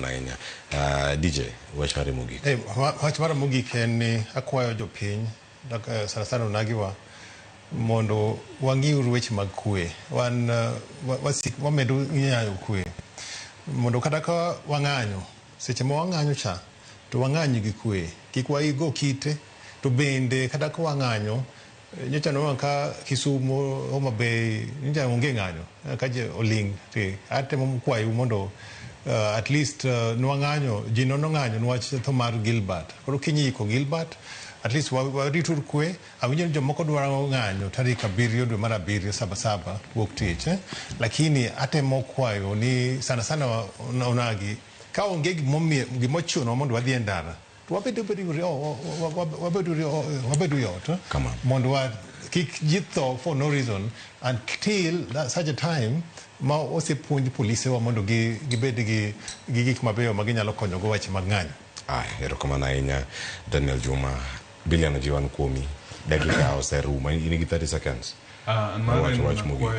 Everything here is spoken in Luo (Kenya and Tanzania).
erokamano ahinya. DJ, wach mare mogik. Wach mare mogik en ni akwayo jopiny sana sana onagiwa mondo wang'iuru weche mag kwe. Wamedo ng'ayo kwe. Mondo kata ka wang'anyo, seche ma wang'anyo cha, to wang'anyo gi kwe. Kik waigo kite, to bende kata ka wang'anyo, nyocha no ka Kisumu, Homa Bay, nyocha onge ng'anyo, ka je oling te. Atemo kwayo mondo at least nwang'anyo, ji no ng'anyo nwach tho mar Gilbert. Koro kinyiko Gilbert, at least waritur kwe. Awinjo jomoko dwaro ng'anyo tarik 7 dwe mar 7 sabasaba wuok tich. Lakini atemo kwayo ni sana sana onagi ka onge gimochuno mondo wadhi e ndara. Wabedo yot mondo kik ji tho for no reason until such a time ma osepuonj polise wa mondo gibed gi gik mabeyo ma ginyalo konyogo weche mag ng'anyo. Erokamano ahinya Daniel Juma. Biliano Jiwan Kuomi, dakika oserumo, in gi 30 seconds.